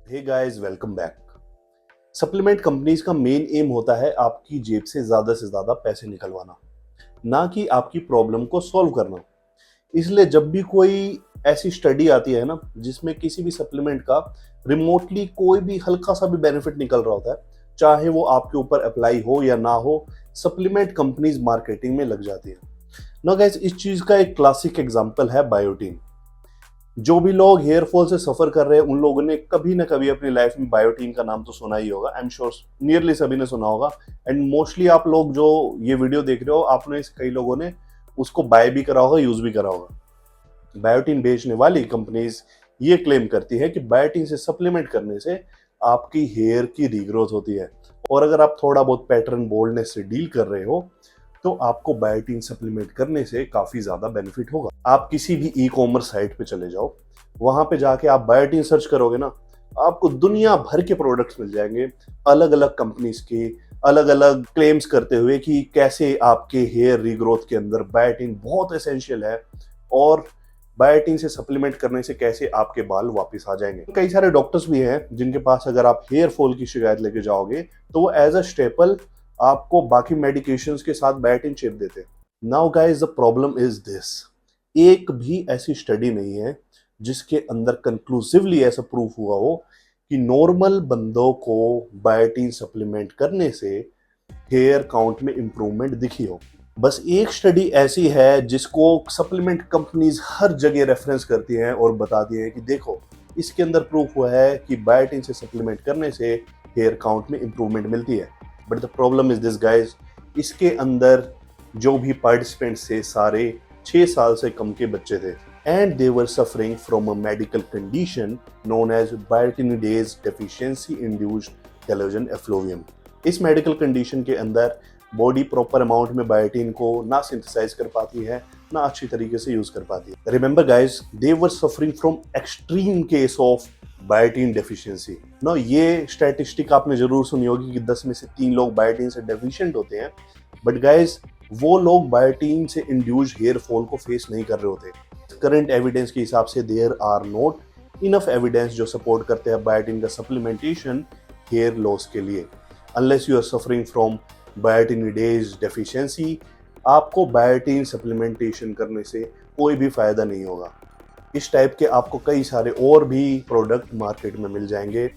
हे guys, welcome back. Supplement companies का main aim होता है आपकी जेब से ज्यादा पैसे निकलवाना, ना कि आपकी प्रॉब्लम को सॉल्व करना। इसलिए जब भी कोई ऐसी स्टडी आती है ना जिसमें किसी भी सप्लीमेंट का रिमोटली कोई भी हल्का सा भी बेनिफिट निकल रहा होता है, चाहे वो आपके ऊपर अप्लाई हो या ना हो, सप्लीमेंट कंपनीज मार्केटिंग में लग जाती है ना। गाइस, इस चीज का एक क्लासिक एग्जांपल है बायोटीन। जो भी लोग हेयर फॉल से सफर कर रहे हैं उन लोगों ने कभी ना कभी अपनी लाइफ में बायोटीन का नाम तो सुना ही होगा। आई एम श्योर नियरली सभी ने सुना होगा। एंड मोस्टली आप लोग जो ये वीडियो देख रहे हो, आपने कई लोगों ने उसको बाय भी करा होगा, यूज भी करा होगा। बायोटीन बेचने वाली कंपनीज ये क्लेम करती है कि बायोटीन से सप्लीमेंट करने से आपकी हेयर की रीग्रोथ होती है, और अगर आप थोड़ा बहुत पैटर्न बोल्डनेस से डील कर रहे हो तो आपको बायोटीन सप्लीमेंट करने से काफी ज्यादा बेनिफिट होगा। आप किसी भी ई कॉमर्स साइट पे चले जाओ, वहां पे जाके आप बायोटीन सर्च करोगे ना, आपको दुनिया भर के प्रोडक्ट्स मिल जाएंगे, अलग अलग कंपनीज के, अलग अलग क्लेम्स करते हुए कि कैसे आपके हेयर रीग्रोथ के अंदर बायोटीन बहुत एसेंशियल है, और बायोटीन से सप्लीमेंट करने से कैसे आपके बाल वापस आ जाएंगे। कई सारे डॉक्टर्स भी हैं जिनके पास अगर आप हेयर फॉल की शिकायत लेके जाओगे तो वो एज अ स्टेपल आपको बाकी मेडिकेशंस के साथ बायोटीन चिप देते हैं। Now guys, the problem is this, एक भी ऐसी स्टडी नहीं है जिसके अंदर कंक्लूसिवली ऐसा प्रूफ हुआ हो कि नॉर्मल बंदों को बायोटीन सप्लीमेंट करने से हेयर काउंट में इंप्रूवमेंट दिखी हो। बस एक स्टडी ऐसी है जिसको सप्लीमेंट कंपनीज हर जगह रेफरेंस करती हैं और बताती हैं कि देखो, इसके अंदर प्रूफ हुआ है कि बायोटीन से सप्लीमेंट करने से हेयर काउंट में इंप्रूवमेंट मिलती है। But the problem is this guys, इसके अंदर जो भी पार्टिसिपेंट्स थे सारे 6 साल से कम के बच्चे थे, and they were suffering from a medical condition known as biotinidase deficiency induced telogen effluvium. इस मेडिकल कंडीशन के अंदर बॉडी प्रॉपर अमाउंट में बायोटीन को ना सिंथेसाइज कर पाती है, ना अच्छी तरीके से यूज कर पाती है। Remember guys, they were suffering from extreme case of biotin deficiency. No, ये स्टैटिस्टिक आपने जरूर सुनी होगी कि 10 में से 3 लोग बायोटीन से डेफिशिएंट होते हैं। बट गाइज, वो लोग बायोटीन से इंड्यूस्ड हेयर फॉल को फेस नहीं कर रहे होते। करंट एविडेंस के हिसाब से there are not enough evidence जो सपोर्ट करते हैं बायोटीन का सप्लीमेंटेशन हेयर लॉस के लिए। Unless you are suffering from biotinidase deficiency, आपको बायोटीन सप्लीमेंटेशन करने से कोई भी फायदा नहीं होगा। इस टाइप के आपको कई सारे और भी प्रोडक्ट मार्केट में मिल जाएंगे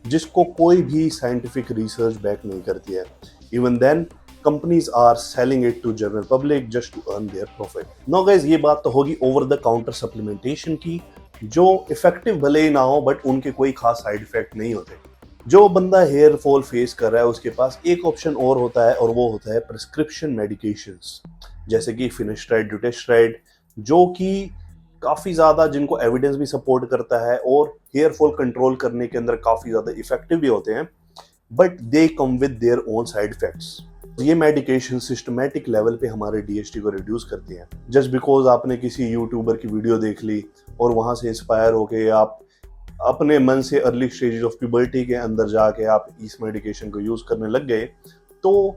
जिसको कोई भी साइंटिफिक रिसर्च बैक नहीं करती है। Even then companies are selling it to general public just to earn their profit. No guys, ये बात तो होगी ओवर द काउंटर सप्लीमेंटेशन की, जो इफेक्टिव भले ही ना हो बट उनके कोई खास साइड इफेक्ट नहीं होते। जो बंदा हेयर फॉल फेस कर रहा है उसके पास एक ऑप्शन और होता है, और वो होता है प्रिस्क्रिप्शन मेडिकेशंस, जैसे कि फिनेस्ट्राइड, ड्यूटेस्ट्राइड, जो कि काफ़ी ज़्यादा जिनको एविडेंस भी सपोर्ट करता है और हेयर फॉल कंट्रोल करने के अंदर काफ़ी ज़्यादा इफेक्टिव भी होते हैं, but they come with their own side effects. ये मेडिकेशन सिस्टमैटिक लेवल पे हमारे डीएचटी को रिड्यूस करती हैं। जस्ट बिकॉज आपने किसी यूट्यूबर की वीडियो देख ली और वहाँ से इंस्पायर होके आप अपने मन से अर्ली स्टेजेस ऑफ प्यूबर्टी के अंदर जाके आप इस मेडिकेशन को यूज़ करने लग गए, तो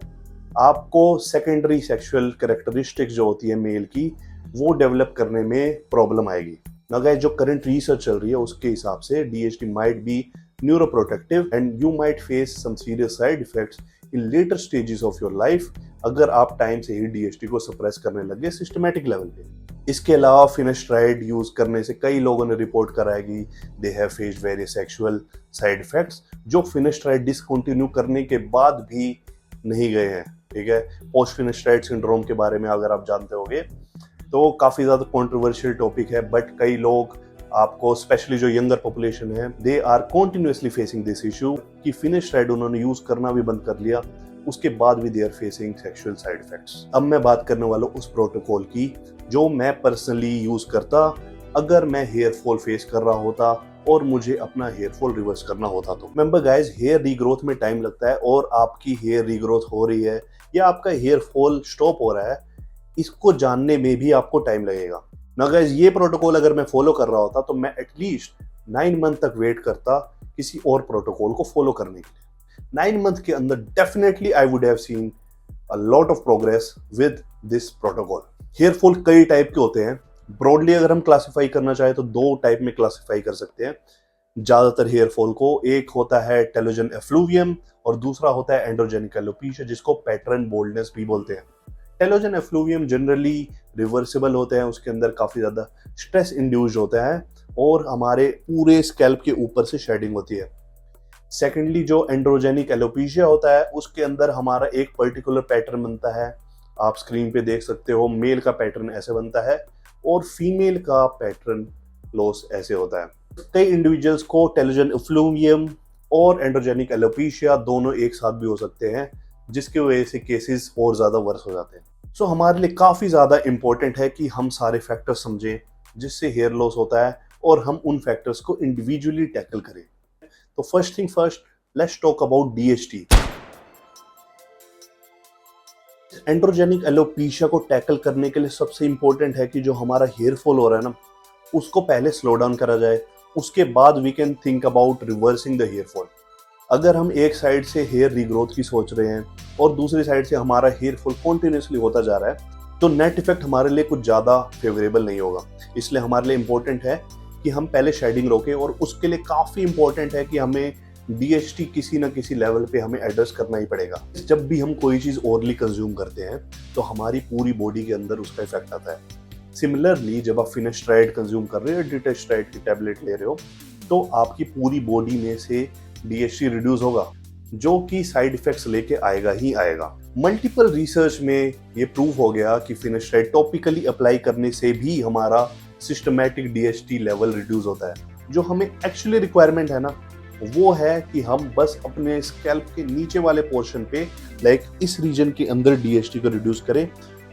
आपको सेकेंडरी सेक्सुअल कैरेक्टरिस्टिक्स जो होती है मेल की, वो डेवलप करने में प्रॉब्लम आएगी। ना गाइस, जो करंट रिसर्च चल रही है उसके हिसाब से DHT might be neuroprotective and you might face some serious side effects in later stages of your life अगर आप टाइम से ही डीएचटी को सप्रेस करने लगे सिस्टमैटिक लेवल पे। इसके अलावा फिनेस्ट्राइड यूज करने से कई लोगों ने रिपोर्ट कराएगी they have faced various sexual side effects, जो फिनेस्ट्राइड डिसकंटिन्यू करने के बाद भी नहीं गए हैं। ठीक है, पोस्ट फिनेस्ट्राइड सिंड्रोम के बारे में अगर आप जानते होंगे तो काफ़ी ज़्यादा कंट्रोवर्शियल टॉपिक है, बट कई लोग आपको, स्पेशली जो यंगर पॉपुलेशन है, they are continuously facing this issue कि फिनेस्ट्राइड उन्होंने यूज़ करना भी बंद कर लिया, उसके बाद भी they are facing sexual side effects. अब मैं बात करने वाला हूँ उस प्रोटोकॉल की जो मैं पर्सनली यूज़ करता अगर मैं हेयर फॉल फेस कर रहा होता और मुझे अपना हेयर फॉल रिवर्स करना होता तो। रिमेंबर गाइस, हेयर रीग्रोथ में टाइम लगता है, और आपकी हेयर रीग्रोथ हो रही है या आपका हेयर फॉल स्टॉप हो रहा है, इसको जानने में भी आपको टाइम लगेगा ना। गाइस, ये प्रोटोकॉल अगर मैं फॉलो कर रहा होता तो मैं एटलीस्ट 9 मंथ तक वेट करता किसी और प्रोटोकॉल को फॉलो करने के लिए। 9 मंथ के अंदर definitely I would have seen a lot of progress with this protocol. Hair fall कई टाइप के होते हैं। ब्रॉडली अगर हम क्लासिफाई करना चाहें तो 2 टाइप में क्लासिफाई कर सकते हैं। ज्यादातर हेयर फॉल को। एक होता है टेलोजन एफ्लूवियम और दूसरा होता है एंड्रोजेनिक एलोपेशिया, जिसको पैटर्न बोल्डनेस भी बोलते हैं। टेलोजन एफ्लूवियम जनरली रिवर्सिबल होते हैं, उसके अंदर काफी ज्यादा स्ट्रेस इंड्यूस्ड होता है और हमारे पूरे स्कैल्प के ऊपर से शेडिंग होती है। सेकेंडली जो एंड्रोजेनिक एलोपेशिया होता है उसके अंदर हमारा एक पर्टिकुलर पैटर्न बनता है, आप स्क्रीन पे देख सकते हो। मेल का पैटर्न ऐसे बनता है और फीमेल का पैटर्न लॉस ऐसे होता है। कई इंडिविजुअल्स को टेलोजन एफ्लूवियम और एंड्रोजेनिक एलोपेशिया दोनों एक साथ भी हो सकते हैं, जिसकी वजह से केसेस और ज्यादा वर्स हो जाते हैं। सो हमारे लिए काफी ज्यादा इंपॉर्टेंट है कि हम सारे फैक्टर्स समझें जिससे हेयर लॉस होता है और हम उन फैक्टर्स को इंडिविजुअली टैकल करें। तो first thing first, let's talk about DHT. Androgenic alopecia को टैकल करने के लिए सबसे इंपॉर्टेंट है कि जो हमारा हेयर फॉल हो रहा है ना, उसको पहले स्लो डाउन करा जाए, उसके बाद we can think about reversing the hair fall. अगर हम एक साइड से हेयर रीग्रोथ की सोच रहे हैं और दूसरी साइड से हमारा हेयर फॉल कॉन्टिन्यूसली होता जा रहा है, तो नेट इफेक्ट हमारे लिए कुछ ज़्यादा फेवरेबल नहीं होगा। इसलिए हमारे लिए इंपॉर्टेंट है कि हम पहले शेडिंग रोकें और उसके लिए काफ़ी इंपॉर्टेंट है कि हमें डीएचटी किसी न किसी लेवल पे हमें एड्रेस करना ही पड़ेगा। जब भी हम कोई चीज़ ओरली कंज्यूम करते हैं तो हमारी पूरी बॉडी के अंदर उसका इफेक्ट आता है। सिमिलरली जब आप फिनेस्ट्राइड कंज्यूम कर रहे हो, डिटेस्ट्राइड की टैबलेट ले रहे हो, तो आपकी पूरी बॉडी में से डीएचटी रिड्यूस होगा, जो कि साइड इफेक्ट्स लेके आएगा ही आएगा। मल्टीपल रिसर्च में ये प्रूव हो गया कि फिनेस्ट्राइड टॉपिकली अप्लाई करने से भी हमारा सिस्टमैटिक डीएचटी लेवल रिड्यूस होता है। जो हमें एक्चुअली रिक्वायरमेंट है ना, वो है कि हम बस अपने स्कैल्प के नीचे वाले पोर्शन पे, लाइक इस रीजन के अंदर डीएचटी को रिड्यूस करें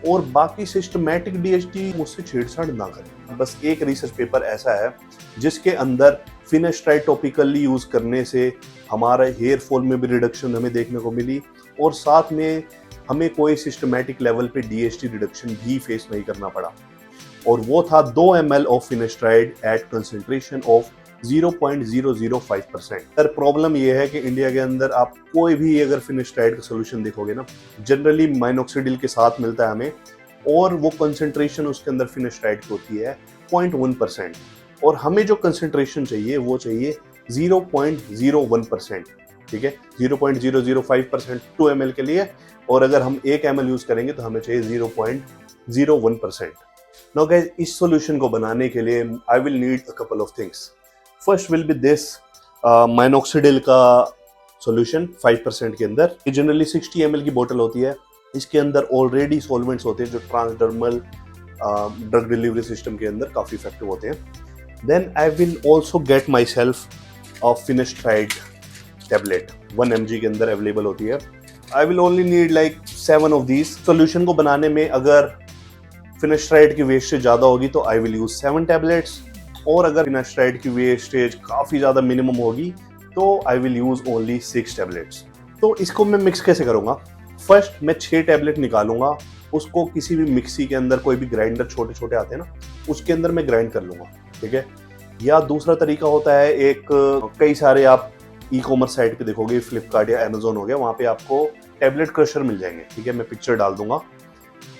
और बाकी सिस्टमैटिक डीएचटी मुझसे छेड़छाड़ ना करें। बस एक रिसर्च पेपर ऐसा है जिसके अंदर फिनेस्ट्राइड टॉपिकली यूज करने से हमारा हेयर फॉल में भी रिडक्शन हमें देखने को मिली और साथ में हमें कोई सिस्टमैटिक लेवल पे डीएचटी रिडक्शन भी फेस नहीं करना पड़ा। और वो था 2 ml of finasteride at concentration of 0.005%। Sir problem ये है कि इंडिया के अंदर आप कोई भी अगर फिनेस्ट्राइड का सोल्यूशन देखोगे ना, जनरली माइनॉक्सिडिल के साथ मिलता है हमें, और वो कंसेंट्रेशन उसके अंदर फिनेस्ट्राइड की होती है 0.1%, और हमें जो कंसेंट्रेशन चाहिए वो चाहिए 0.01%। ठीक है, 0.005% 2 ml के लिए, और अगर हम 1 ml यूज करेंगे तो हमें चाहिए 0.01%। नाउ गाइस, इस सॉल्यूशन को बनाने के लिए I will need a couple of things. First will be this minoxidil का सॉल्यूशन 5% के अंदर। ये जनरली 60 ml की बोतल होती है। इसके अंदर ऑलरेडी सॉल्वेंट्स होते हैं जो ट्रांसडर्मल ड्रग डिलीवरी सिस्टम के अंदर काफ़ी इफेक्टिव होते हैं। Then I will also get my self finasteride tablet 1 mg के अंदर अवेलेबल होती है। I will only need like 7 of these. Solution को बनाने में अगर फिनेस्ट्राइड की वेस्टेज ज़्यादा होगी तो आई विल यूज 7 टैबलेट्स, और अगर फिनेस्ट्राइड की वेस्टेज काफ़ी ज़्यादा मिनिमम होगी तो आई विल यूज ओनली 6 टैबलेट्स। तो इसको मैं मिक्स कैसे करूँगा? फर्स्ट मैं 6 टैबलेट निकालूंगा, उसको किसी भी मिक्सी के अंदर, कोई भी ग्राइंडर छोटे छोटे आते हैं ना, उसके अंदर मैं ग्राइंड कर लूँगा। ठीक है, या दूसरा तरीका होता है एक, कई सारे आप ई कॉमर्स साइट पे देखोगे, फ्लिपकार्ट या अमेजोन हो गया, वहाँ पे आपको टैबलेट क्रशर मिल जाएंगे। ठीक है, मैं पिक्चर डाल दूंगा।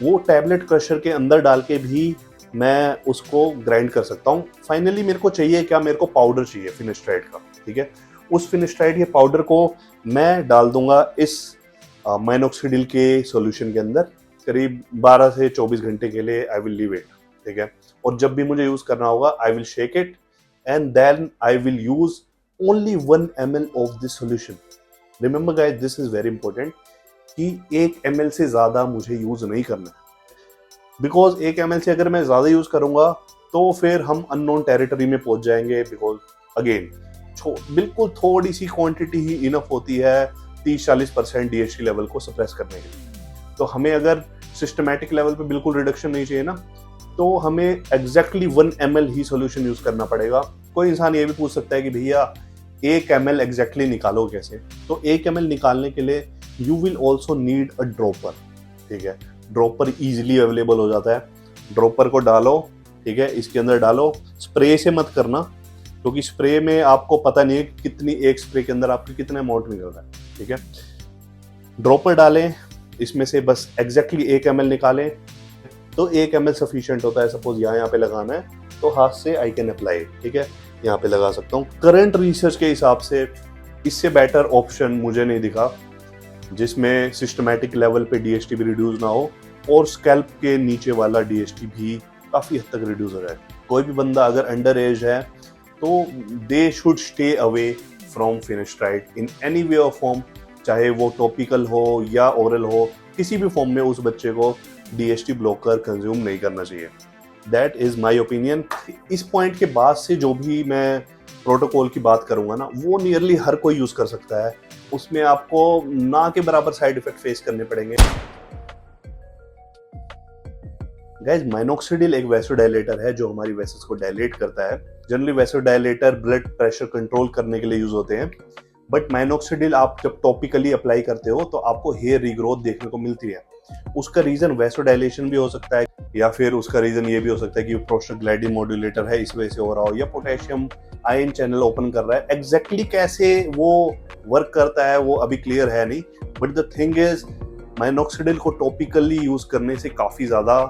वो टैबलेट क्रशर के अंदर डाल के भी मैं उसको ग्राइंड कर सकता हूँ। फाइनली मेरे को चाहिए क्या? मेरे को पाउडर चाहिए फिनेस्ट्राइड का। ठीक है, उस फिनेस्ट्राइड के पाउडर को मैं डाल दूंगा इस माइनॉक्सिडिल के सॉल्यूशन के अंदर करीब 12 से 24 घंटे के लिए। I will leave it. ठीक है, और जब भी मुझे यूज करना होगा I will shake it and then I will use only 1 ml of this solution. Remember guys, this is very important कि 1 ml से ज्यादा मुझे यूज नहीं करना है, बिकॉज 1 ml से अगर मैं ज्यादा यूज करूंगा तो फिर हम अननोन टेरिटरी में पहुंच जाएंगे। बिकॉज अगेन बिल्कुल थोड़ी सी क्वांटिटी ही इनफ होती है 30-40% डीएचटी लेवल को सप्रेस करने के लिए। तो हमें अगर सिस्टमैटिक लेवल पे बिल्कुल रिडक्शन नहीं चाहिए ना, तो हमें एग्जैक्टली 1 ml ही सॉल्यूशन यूज करना पड़ेगा। कोई इंसान ये भी पूछ सकता है कि भैया 1 ml एग्जैक्टली निकालो कैसे? तो 1 ml निकालने के लिए you will also need a dropper. ठीक है, ड्रॉपर इजीली अवेलेबल हो जाता है। ड्रॉपर को डालो, ठीक है, इसके अंदर डालो। स्प्रे से मत करना, क्योंकि स्प्रे में आपको पता नहीं है कितनी, एक स्प्रे के अंदर आपके कितना अमाउंट निकल रहा है। ठीक है, ड्रॉपर डालें, इसमें से बस एग्जैक्टली 1 ml निकालें तो 1 ml सफिशिएंट होता है। सपोज यहाँ पे लगाना है तो हाथ से आई कैन अप्लाई। ठीक है, यहाँ पे लगा सकता हूँ। करंट रिसर्च के हिसाब से इससे बेटर ऑप्शन मुझे नहीं दिखा जिसमें सिस्टमैटिक लेवल पे डीएसटी भी रिड्यूस ना हो और स्कैल्प के नीचे वाला डीएसटी भी काफ़ी हद तक रिड्यूस हो जाए। कोई भी बंदा अगर अंडर एज है तो they should stay away from finasteride in any way of form, चाहे वो टॉपिकल हो या ओरल हो, किसी भी फॉर्म में उस बच्चे को डीएसटी ब्लॉकर कंज्यूम नहीं करना चाहिए। That is my opinion. इस पॉइंट के बाद से जो भी मैं प्रोटोकॉल की बात करूंगा ना, वो नियरली हर कोई यूज कर सकता है, उसमें आपको ना के बराबर साइड इफेक्ट फेस करने पड़ेंगे। गाइस, माइनॉक्सिडिल एक वैसोडाइलेटर है जो हमारी वेसल्स को डायलेट करता है। Generally vasodilator blood pressure control करने के लिए यूज होते हैं, बट माइनॉक्सिडिल आप जब टॉपिकली अप्लाई करते हो तो आपको हेयर रीग्रोथ देखने को मिलती है। उसका रीजन वैसोडाइलेशन भी हो सकता है, या फिर उसका रीजन ये भी हो सकता है कि प्रोस्टाग्लैंडिन मॉड्यूलेटर है इस वजह से हो रहा हो, या पोटेशियम आयन चैनल ओपन कर रहा है। एग्जैक्टली कैसे वो वर्क करता है वो अभी क्लियर है नहीं, बट द थिंग इज माइनॉक्सिडिल को टॉपिकली यूज करने से काफी ज्यादा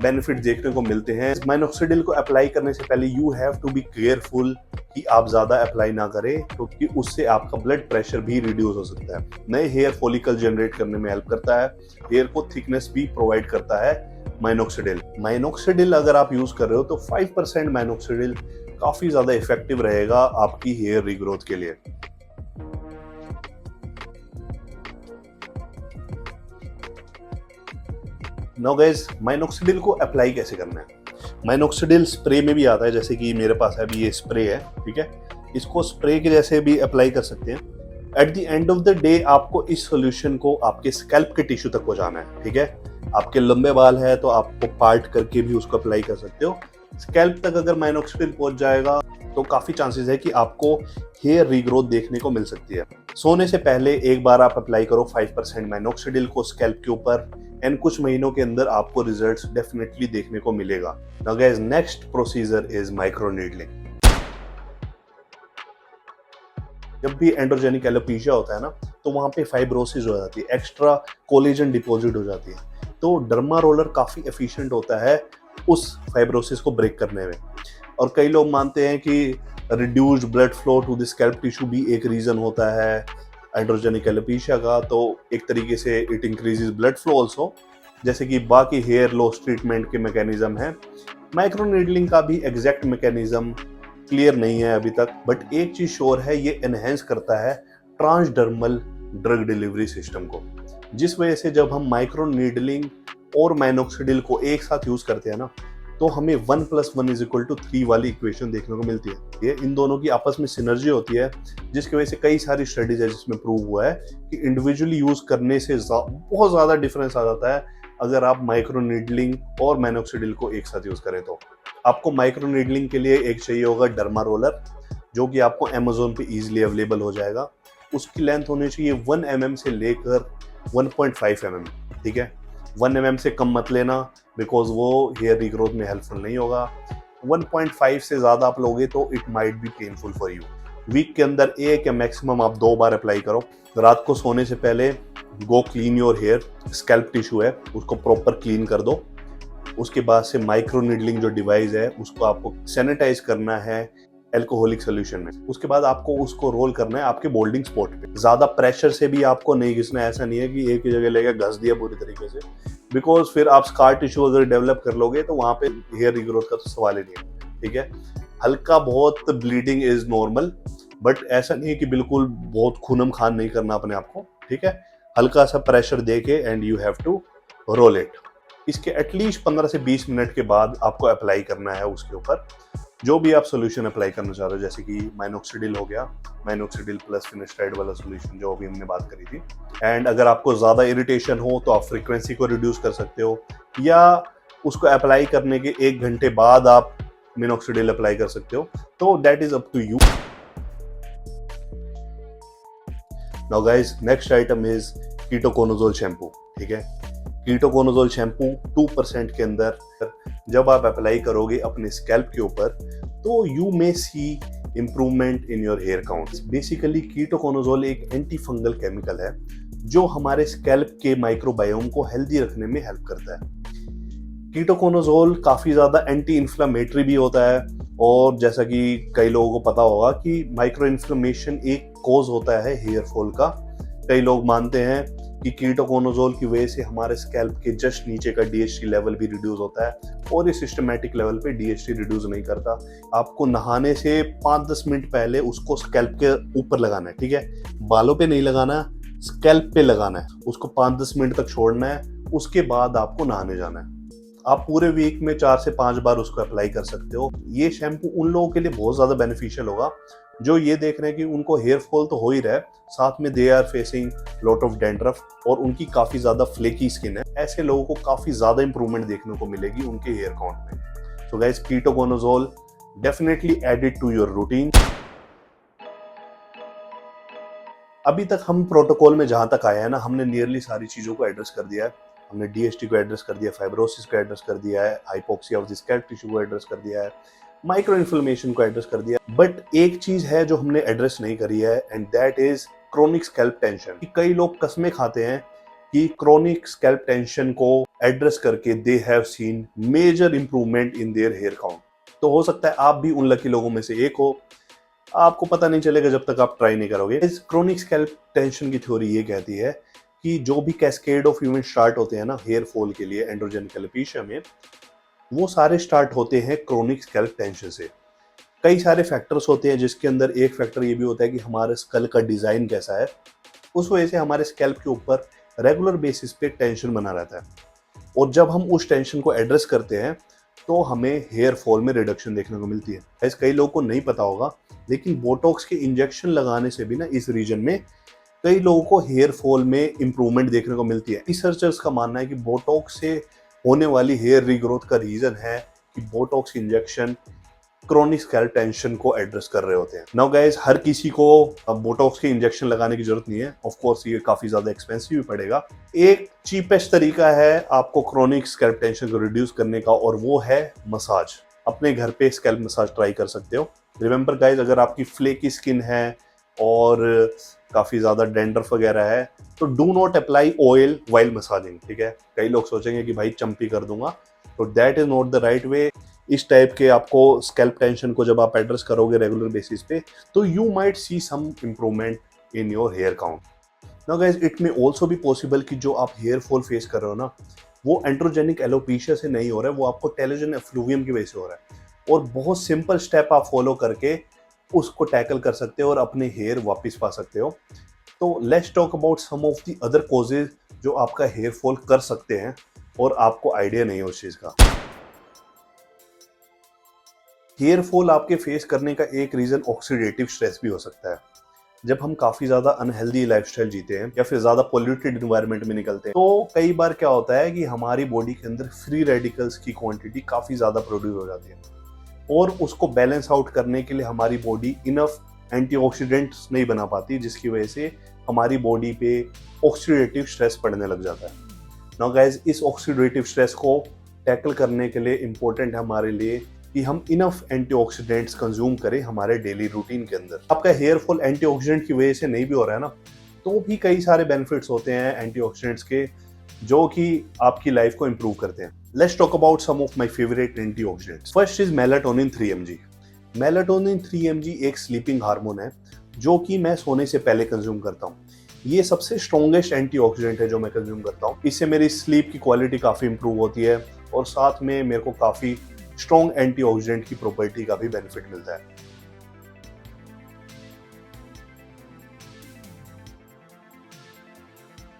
बेनिफिट देखने को मिलते हैं। माइनॉक्सिडिल को अप्लाई करने से पहले you have to be careful कि आप ज्यादा अप्लाई ना करें, क्योंकि उससे आपका ब्लड प्रेशर भी रिड्यूस हो सकता है। नए हेयर फॉलिकल जनरेट करने में हेल्प करता है, हेयर को थिकनेस भी प्रोवाइड करता है माइनॉक्सिडिल अगर आप यूज कर रहे हो तो 5% माइनॉक्सिडिल काफी ज्यादा इफेक्टिव रहेगा आपकी हेयर रीग्रोथ के लिए। नाउ गाइस, माइनॉक्सिडिल को अप्लाई कैसे करना है? माइनॉक्सिडिल स्प्रे में भी आता है, जैसे कि मेरे पास अभी ये स्प्रे है, ठीक है। इसको स्प्रे के जैसे भी अप्लाई कर सकते हैं। At the end of the day आपको इस सॉल्यूशन को आपके स्कैल्प के टिश्यू तक पहुंचाना है, ठीक है। आपके लंबे बाल है तो आपको पार्ट करके भी उसको अप्लाई कर सकते हो। स्कैल्प तक अगर माइनॉक्सिडिल पहुंच जाएगा तो काफी चांसेस है कि आपको हेयर रीग्रोथ देखने को मिल सकती है। सोने से पहले एक बार आप अप्लाई करो 5% माइनॉक्सिडिल को स्कैल्प के ऊपर, एंड कुछ महीनों के अंदर आपको रिजल्ट्स डेफिनेटली देखने को मिलेगा। Now guys, next procedure is microneedling. जब भी एंड्रोजेनिक एलोपेशिया होता है ना, तो वहां पे फाइब्रोसिस हो जाती है, एक्स्ट्रा कोलेजन डिपॉजिट हो जाती है। तो डर्मा रोलर काफी एफिशिएंट होता है उस फाइब्रोसिस को ब्रेक करने में। और कई लोग मानते हैं कि reduced blood flow to the scalp tissue भी एक रीजन होता है एंड्रोजेनिक एलोपेशिया का। तो एक तरीके से it increases blood flow also, जैसे कि बाकी हेयर लॉस ट्रीटमेंट के मैकेनिज्म है। माइक्रोनीडलिंग का भी एग्जैक्ट मैकेनिज्म क्लियर नहीं है अभी तक, बट एक चीज श्योर है, ये एनहेंस करता है ट्रांसडर्मल ड्रग डिलीवरी सिस्टम को, जिस वजह से जब हम माइक्रोनीडलिंग और माइनॉक्सिडिल को एक साथ यूज करते हैं ना, तो हमें 1+1=3 वाली इक्वेशन देखने को मिलती है। ये इन दोनों की आपस में सिनर्जी होती है, जिसकी वजह से कई सारी स्टडीज है जिसमें प्रूव हुआ है कि इंडिविजुअली यूज करने से बहुत ज्यादा डिफरेंस आ जाता है अगर आप माइक्रोनीडलिंग और माइनॉक्सिडिल को एक साथ यूज करें। तो आपको माइक्रोनीडलिंग के लिए एक चाहिए होगा डर्मा रोलर, जो कि आपको अमेजोन पे इजीली अवेलेबल हो जाएगा। उसकी लेंथ होनी चाहिए 1 mm से लेकर 1.5 mm, ठीक है। 1 mm से कम मत लेना, बिकॉज वो हेयर रीग्रोथ में हेल्पफुल नहीं होगा। 1.5 से ज्यादा आप लोगे तो it might be painful for you. Week के अंदर एक या मैक्सिमम आप 2 बार अप्लाई करो। रात को सोने से पहले go clean your hair, scalp tissue है उसको प्रॉपर क्लीन कर दो। उसके बाद से माइक्रो नीडलिंग जो डिवाइस है उसको आपको सैनिटाइज करना है एल्कोहलिक सोल्यूशन में। उसके बाद आपको उसको रोल करना है आपके बोल्डिंग स्पॉट पे। ज्यादा प्रेशर से भी आपको नहीं घिसना, ऐसा नहीं है कि एक ही जगह लेकर घस दिया पूरी तरीके से, बिकॉज फिर आप स्कार टिश्यू अगर डेवलप कर लोगे तो वहां पे हेयर रीग्रोथ का तो सवाल ही नहीं है, ठीक है। हल्का बहुत ब्लीडिंग इज नॉर्मल, बट ऐसा नहीं है कि बिल्कुल बहुत खूनम खान नहीं करना अपने आप को, ठीक है। हल्का सा प्रेशर देके and you have to roll it. इसके एटलीस्ट 15 से 20 मिनट के बाद आपको अप्लाई करना है उसके ऊपर जो भी आप सोल्यूशन अप्लाई करना चाह रहे हो, जैसे कि माइनॉक्सिडिल हो गया, माइनॉक्सिडिल प्लस फिनेस्ट्राइड वाला सोल्यूशन जो अभी हमने बात करी थी। एंड अगर आपको ज़्यादा इरिटेशन हो तो आप फ्रीक्वेंसी को रिड्यूस कर सकते हो, या उसको अप्लाई करने के 1 घंटे बाद आप मिनॉक्सिडिल अप्लाई कर सकते हो। तो that is up to you. Now guys, next item is ketoconazole shampoo, ठीक है। कीटोकोनाजोल शैम्पू 2% के अंदर जब आप अप्लाई करोगे अपने स्कैल्प के ऊपर तो you may see improvement in your hair counts. Basically ketoconazole एक एंटी फंगल केमिकल है जो हमारे स्कैल्प के माइक्रोबायोम को हेल्दी रखने में हेल्प करता है। कीटोकोनाजोल काफी ज्यादा एंटी इन्फ्लामेटरी भी होता है और जैसा कि कई लोगों को पता होगा कि माइक्रो इन्फ्लेमेशन एक कॉज होता है हेयर फॉल का। कई लोग मानते हैं कि कीटोकोनाजोल की वजह से हमारे स्कैल्प के जस्ट नीचे का डीएचटी लेवल भी रिड्यूस होता है, और ये सिस्टमैटिक लेवल पे डीएचटी रिड्यूस नहीं करता। आपको नहाने से 5-10 मिनट पहले उसको स्कैल्प के ऊपर लगाना है, ठीक है? बालों पे नहीं लगाना, स्कैल्प पे लगाना है। उसको 5-10 मिनट तक छोड़ना है, उसके बाद आपको नहाने जाना है। आप पूरे वीक में 4 से 5 बार उसको अप्लाई कर सकते हो। ये शैम्पू उन लोगों के लिए बहुत ज़्यादा बेनिफिशियल होगा जो ये देख रहे हैं कि उनको हेयर फॉल तो हो ही रहा है, साथ में they are facing lot of dandruff और उनकी काफ़ी ज़्यादा फ्लेकी स्किन है। ऐसे लोगों को काफ़ी ज़्यादा इंप्रूवमेंट देखने को मिलेगी उनके हेयर काउंट में। So guys, ketoconazole definitely add it to your routine. अभी तक हम प्रोटोकॉल में जहां तक आए हैं ना, हमने नियरली सारी चीज़ों को एड्रेस कर दिया है। हमने डीएचटी को एड्रेस कर दिया, फाइब्रोसिस को एड्रेस कर दिया है, hypoxia of the scalp tissue को एड्रेस कर दिया है, माइक्रो इन्फ्लेमेशन को एड्रेस कर दिया। बट एक चीज है जो हमने एड्रेस नहीं करी है, and that is chronic scalp tension. कई लोग कसमें खाते हैं कि क्रोनिक स्कैल्प टेंशन को एड्रेस करके they have seen major improvement in their hair count. तो हो सकता है आप भी उन लकी लोगों में से एक हो। आपको पता नहीं चलेगा जब तक आप ट्राई नहीं करोगे। इस क्रोनिक स्कैल्प टेंशन की थ्योरी ये कहती है कि जो भी कैस्केड ऑफ इवेंट स्टार्ट होते हैं ना हेयर फॉल के लिए एंड्रोजेनिक एलोपेशिया में, वो सारे स्टार्ट होते हैं क्रोनिक स्कैल्प टेंशन से। कई सारे फैक्टर्स होते हैं, जिसके अंदर एक फैक्टर ये भी होता है कि हमारे स्कल का डिज़ाइन कैसा है। उस वजह से हमारे स्कैल्प के ऊपर रेगुलर बेसिस पे टेंशन बना रहता है, और जब हम उस टेंशन को एड्रेस करते हैं तो हमें हेयर फॉल में रिडक्शन देखने को मिलती है। ऐसे कई लोगों को नहीं पता होगा, लेकिन बोटॉक्स के इंजेक्शन लगाने से भी ना इस रीजन में कई लोगों को हेयर फॉल में इंप्रूवमेंट देखने को मिलती है। रिसर्चर्स का मानना है कि बोटॉक्स से होने वाली हेयर रीग्रोथ का रीजन है कि Botox injection chronic scalp tension को एड्रेस कर रहे होते हैं। नाउ गाइस, हर किसी को बोटॉक्स के इंजेक्शन लगाने की जरूरत नहीं है। ऑफ कोर्स ये काफी ज्यादा एक्सपेंसिव भी पड़ेगा। एक चीपेस्ट तरीका है आपको क्रोनिक स्कैल्प टेंशन को रिड्यूस करने का, और वो है मसाज। अपने घर पे स्कैल्प मसाज ट्राई कर सकते हो। रिमेंबर गाइस, अगर आपकी फ्लेकी स्किन है और काफी ज्यादा डैंड्रफ वगैरह है तो do not apply oil while massaging, ठीक है? कई लोग सोचेंगे कि भाई चंपी कर दूंगा, तो that is not the right way. इस टाइप के आपको स्कैल्प टेंशन को जब आप एड्रेस करोगे रेगुलर बेसिस पे, तो you might see some improvement in your hair count. Now guys, it may also be possible कि जो आप हेयर फॉल फेस कर रहे हो ना, वो एंड्रोजेनिक एलोपेशिया से नहीं हो रहा है, वो आपको टेलोजन एफ्लूवियम की वजह से हो रहा है। और बहुत सिंपल स्टेप आप फॉलो करके उसको टैकल कर सकते हो और अपने हेयर वापस पा सकते हो। तो let's talk about some of the other causes जो आपका हेयर फॉल कर सकते हैं और आपको आइडिया नहीं है उस चीज का। हेयर फॉल आपके फेस करने का एक रीजन ऑक्सीडेटिव स्ट्रेस भी हो सकता है। जब हम काफी ज्यादा अनहेल्दी लाइफस्टाइल जीते हैं या फिर ज्यादा पोल्यूटेड एनवायरनमेंट में निकलते हैं, तो कई बार क्या होता है कि हमारी बॉडी के अंदर फ्री रेडिकल्स की क्वांटिटी काफी ज्यादा प्रोड्यूस हो जाती है, और उसको बैलेंस आउट करने के लिए हमारी बॉडी इनफ एंटीऑक्सीडेंट्स नहीं बना पाती, जिसकी वजह से हमारी बॉडी पे ऑक्सीडेटिव स्ट्रेस पड़ने लग जाता है। नाउ गाइस, इस ऑक्सीडेटिव स्ट्रेस को टैकल करने के लिए इम्पोर्टेंट है हमारे लिए कि हम इनफ एंटीऑक्सीडेंट्स कंज्यूम करें हमारे डेली रूटीन के अंदर। आपका हेयर फॉल एंटीऑक्सीडेंट की वजह से नहीं भी हो रहा है ना, तो भी कई सारे बेनिफिट्स होते हैं एंटीऑक्सीडेंट्स के, जो कि आपकी लाइफ को इंप्रूव करते हैं। Let's talk about some of my favourite antioxidants. First is melatonin 3mg। Melatonin 3mg एक स्लीपिंग हार्मोन है जो कि मैं सोने से पहले कंज्यूम करता हूँ। ये सबसे स्ट्रॉन्गेस्ट एंटीऑक्सीडेंट है जो मैं कंज्यूम करता हूँ। इससे मेरी स्लीप की क्वालिटी काफ़ी इंप्रूव होती है, और साथ में मेरे को काफ़ी स्ट्रॉन्ग एंटीऑक्सीडेंट की प्रॉपर्टी का भी बेनिफिट मिलता है।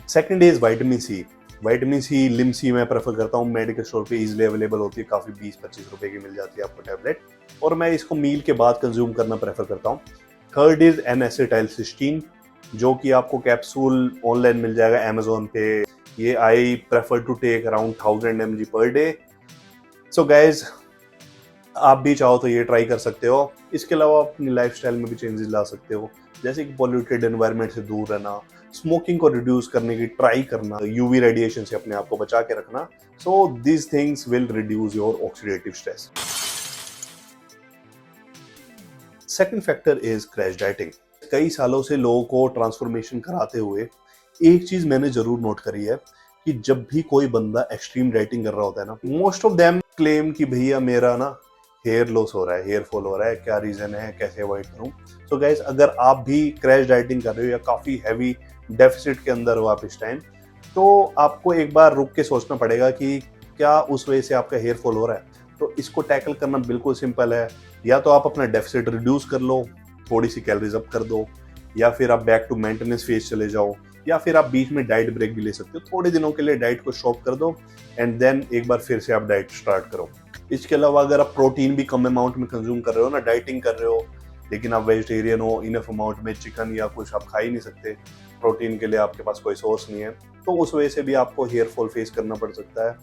Second is vitamin C. Vitamin C, Limcee मैं प्रेफर करता हूँ। मेडिकल स्टोर पे इजीली अवेलेबल होती है, काफ़ी 20-25 रुपए की मिल जाती है आपको टैबलेट, और मैं इसको मील के बाद कंज्यूम करना प्रेफर करता हूँ। थर्ड इज N-एसिटाइलसिस्टीन, जो कि आपको कैप्सूल ऑनलाइन मिल जाएगा अमेजोन पे। ये I prefer to take around 1000 mg per day. So guys, आप भी चाहो तो ये ट्राई कर सकते हो। इसके अलावा अपनी लाइफस्टाइल में भी चेंजेस ला सकते हो, जैसे कि पॉल्यूटेड एनवायरनमेंट से दूर रहना, स्मोकिंग को रिड्यूस करने की ट्राई करना, यूवी रेडिएशन से अपने आप को बचा के रखना। So these things will reduce your oxidative stress. Second factor is crash dieting. कई सालों से लोगों को ट्रांसफॉर्मेशन कराते हुए एक चीज मैंने जरूर नोट करी है कि जब भी कोई बंदा एक्सट्रीम डाइटिंग कर रहा होता है ना, मोस्ट ऑफ देम क्लेम कि भैया मेरा ना हेयर लॉस हो रहा है, हेयर फॉल हो रहा है, क्या रीज़न है, कैसे अवॉइड करूँ। सो गाइस, अगर आप भी क्रैश डाइटिंग कर रहे हो या काफ़ी हैवी डेफिसिट के अंदर हो आप इस टाइम, तो आपको एक बार रुक के सोचना पड़ेगा कि क्या उस वजह से आपका हेयर फॉल हो रहा है। तो इसको टैकल करना बिल्कुल सिंपल है। या तो आप अपना डेफिसिट रिड्यूस कर लो, थोड़ी सी कैलोरीज अप कर दो, या फिर आप बैक टू मेंटेनेंस फेज चले जाओ, या फिर आप बीच में डाइट ब्रेक भी ले सकते हो। थोड़े दिनों के लिए डाइट को स्टॉप कर दो एंड देन एक बार फिर से आप डाइट स्टार्ट करो। इसके अलावा अगर आप प्रोटीन भी कम अमाउंट में कंज्यूम कर रहे हो ना, डाइटिंग कर रहे हो, लेकिन आप वेजिटेरियन हो, इनफ अमाउंट में चिकन या कुछ आप खा ही नहीं सकते, प्रोटीन के लिए आपके पास कोई सोर्स नहीं है, तो उस वजह से भी आपको हेयर फॉल फेस करना पड़ सकता है।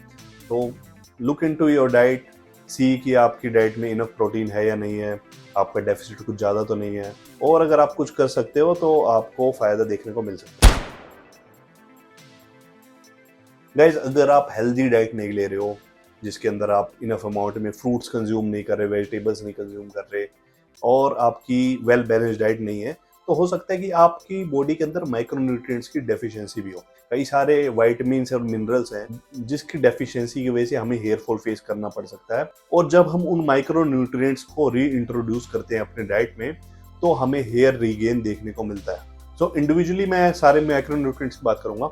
तो लुक इनटू योर डाइट, सी कि आपकी डाइट में इनफ प्रोटीन है या नहीं है, आपका डेफिसिट कुछ ज़्यादा तो नहीं है, और अगर आप कुछ कर सकते हो तो आपको फ़ायदा देखने को मिल सकता है। गाइज, अगर आप हेल्दी डाइट नहीं ले रहे हो, जिसके अंदर आप इनफ अमाउंट में फ्रूट्स कंज्यूम नहीं कर रहे, वेजिटेबल्स नहीं कंज्यूम कर रहे, और आपकी वेल बैलेंस्ड डाइट नहीं है, तो हो सकता है कि आपकी बॉडी के अंदर माइक्रोन्यूट्रिएंट्स की डेफिशिएंसी भी हो। कई सारे वाइटामिन्स और मिनरल्स हैं जिसकी डेफिशिएंसी की वजह से हमें हेयर फॉल फेस करना पड़ सकता है, और जब हम उन माइक्रोन्यूट्रिएंट्स को री इंट्रोड्यूस करते हैं अपने डाइट में, तो हमें हेयर रीगेन देखने को मिलता है। सो इंडिविजुअली मैं सारे माइक्रोन्यूट्रिएंट्स की बात करूंगा।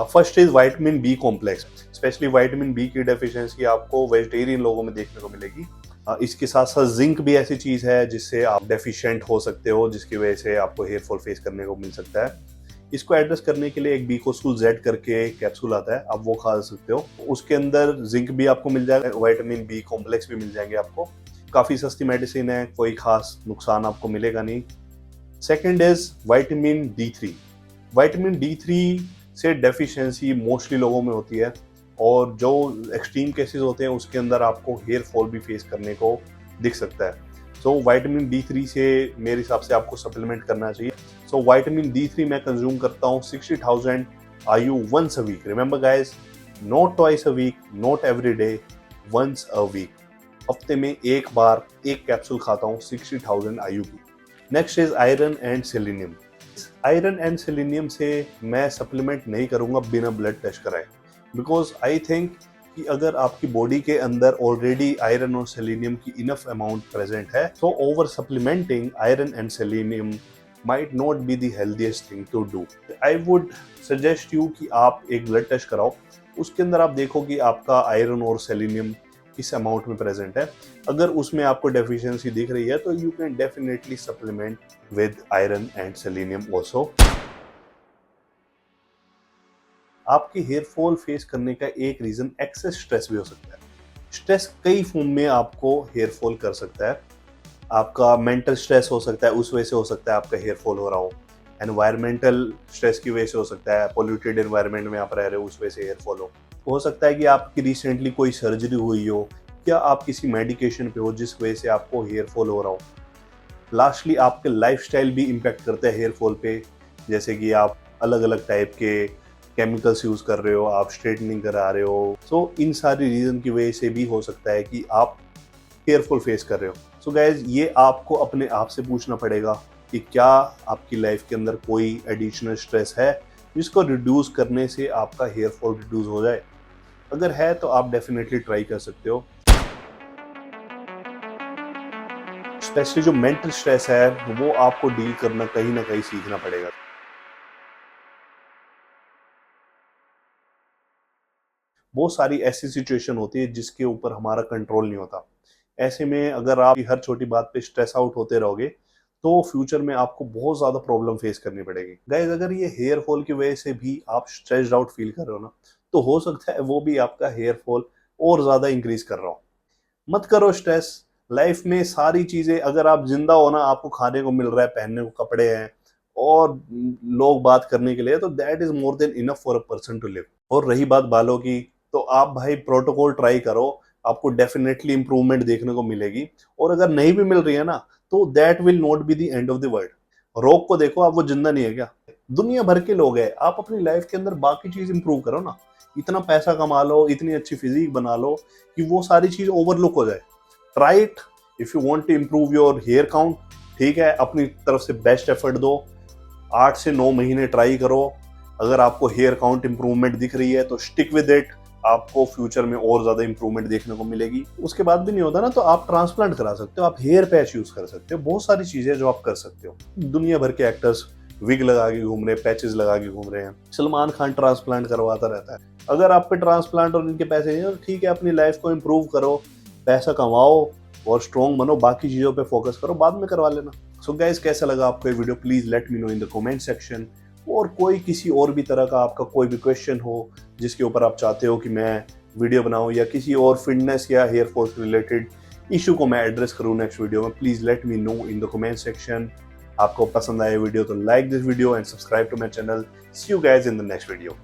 First is vitamin B complex. Specially vitamin B की डेफिशिएंसी आपको वेजिटेरियन लोगों में देखने को मिलेगी। इसके साथ साथ जिंक भी ऐसी चीज है जिससे आप डेफिशिएंट हो सकते हो, जिसकी वजह से आपको हेयर फॉल फेस करने को मिल सकता है। इसको एड्रेस करने के लिए एक बीकोस्टूल जेड करके कैप्सूल आता है, आप वो खा सकते हो। उसके अंदर जिंक भी आपको मिल जाएगा, विटामिन बी कॉम्प्लेक्स भी मिल जाएंगे आपको। काफी सस्ती मेडिसिन है, कोई खास नुकसान आपको मिलेगा नहीं। Second is vitamin D3। Vitamin D3 से डेफिशिएंसी मोस्टली लोगों में होती है, और जो एक्सट्रीम केसेस होते हैं उसके अंदर आपको हेयर फॉल भी फेस करने को दिख सकता है। सो विटामिन D3 से मेरे हिसाब से आपको सप्लीमेंट करना चाहिए। सो विटामिन D3 मैं कंज्यूम करता हूँ 60,000 IU once a week. Remember guys, not twice a week, not every day, once a week. हफ्ते में एक बार एक कैप्सूल खाता हूँ 60,000 IU की। Next is iron and selenium. Iron and selenium से मैं सप्लीमेंट नहीं करूंगा बिना ब्लड टेस्ट कराए, बिकॉज आई थिंक कि अगर आपकी बॉडी के अंदर ऑलरेडी आयरन और सेलेनियम की इनफ अमाउंट प्रेजेंट है, तो over supplementing iron and selenium might not be the healthiest thing to do. I would suggest you कि आप एक ब्लड टेस्ट कराओ, उसके अंदर आप देखो कि आपका आयरन और सेलेनियम किस अमाउंट में प्रेजेंट है। अगर उसमें आपको डेफिशिएंसी दिख रही है तो you can definitely supplement with iron and selenium also. आपके हेयर फॉल फेस करने का एक रीजन एक्सेस स्ट्रेस भी हो सकता है। स्ट्रेस कई फॉर्म में आपको हेयर फॉल कर सकता है। आपका मेंटल स्ट्रेस हो सकता है, उस वजह से हो सकता है आपका हेयर फॉल हो रहा हो। एनवायरमेंटल स्ट्रेस की वजह से हो सकता है, पोल्यूटेड एनवायरनमेंट में आप रह रहे हो उस वजह से हेयर फॉल हो सकता है कि आपकी रिसेंटली कोई सर्जरी हुई हो, या आप किसी मेडिकेशन पे हो जिस वजह से आपको हेयर फॉल हो रहा हो। लास्टली आपके लाइफस्टाइल भी इम्पैक्ट करता है हेयर फॉल पे, जैसे कि आप अलग अलग टाइप के केमिकल्स यूज़ कर रहे हो, आप स्ट्रेटनिंग करा रहे हो। सो इन सारी रीज़न की वजह से भी हो सकता है कि आप हेयर फॉल फेस कर रहे हो। सो गाइज, ये आपको अपने आप से पूछना पड़ेगा कि क्या आपकी लाइफ के अंदर कोई एडिशनल स्ट्रेस है जिसको रिड्यूस करने से आपका हेयर फॉल रिड्यूस हो जाए। अगर है तो आप डेफिनेटली ट्राई कर सकते हो। स्पेशली जो मेंटल स्ट्रेस है वो आपको डील करना कहीं ना कहीं सीखना पड़ेगा। बहुत सारी ऐसी सिचुएशन होती है जिसके ऊपर हमारा कंट्रोल नहीं होता। ऐसे में अगर आप हर छोटी बात पे स्ट्रेस आउट होते रहोगे तो फ्यूचर में आपको बहुत ज़्यादा प्रॉब्लम फेस करनी पड़ेगी। गाइज, अगर ये हेयर फॉल की वजह से भी आप स्ट्रेस्ड आउट फील कर रहे हो ना, तो हो सकता है वो भी आपका हेयर फॉल और ज़्यादा इंक्रीज कर रहा हो। मत करो स्ट्रेस। लाइफ में सारी चीज़ें, अगर आप जिंदा हो ना, आपको खाने को मिल रहा है, पहनने को कपड़े हैं, और लोग बात करने के लिए, तो that is more than enough for a person to live. और रही बात बालों की, तो आप भाई प्रोटोकॉल ट्राई करो, आपको डेफिनेटली इंप्रूवमेंट देखने को मिलेगी। और अगर नहीं भी मिल रही है ना, तो that will not be the end of the world. रोग को देखो, आप वो जिंदा नहीं है क्या? दुनिया भर के लोग हैं। आप अपनी लाइफ के अंदर बाकी चीज इंप्रूव करो ना, इतना पैसा कमा लो, इतनी अच्छी फिजिक बना लो कि वो सारी चीज ओवरलुक हो जाए। Try it if you want to improve your hair count. ठीक है, अपनी तरफ से बेस्ट एफर्ट दो, 8 से 9 महीने ट्राई करो। अगर आपको हेयर काउंट इंप्रूवमेंट दिख रही है तो स्टिक विद इट, आपको फ्यूचर में और ज्यादा इंप्रूवमेंट देखने को मिलेगी। उसके बाद भी नहीं होता ना, तो आप ट्रांसप्लांट करा सकते हो, आप हेयर पैच यूज कर सकते हो, बहुत सारी चीजें जो आप कर सकते हो। दुनिया भर के एक्टर्स विग लगा के घूम रहे हैं, पैचेस लगा के घूम रहे हैं। सलमान खान ट्रांसप्लांट करवाता रहता है। अगर आप पे ट्रांसप्लांट और इनके पैसे नहीं है तो ठीक है, अपनी लाइफ को इम्प्रूव करो, पैसा कमाओ और स्ट्रॉन्ग बनो, बाकी चीजों पे फोकस करो, बाद में करवा लेना। सो गाइस, कैसा लगा आपको ये video? Please let me know in the comment section. और कोई किसी और भी तरह का आपका कोई भी क्वेश्चन हो जिसके ऊपर आप चाहते हो कि मैं वीडियो बनाऊं, या किसी और फिटनेस या हेयर फॉल रिलेटेड इशू को मैं एड्रेस करूं नेक्स्ट वीडियो में, please let me know in the comment section. आपको पसंद आया वीडियो तो like this video and subscribe to my channel. See you guys in the next video.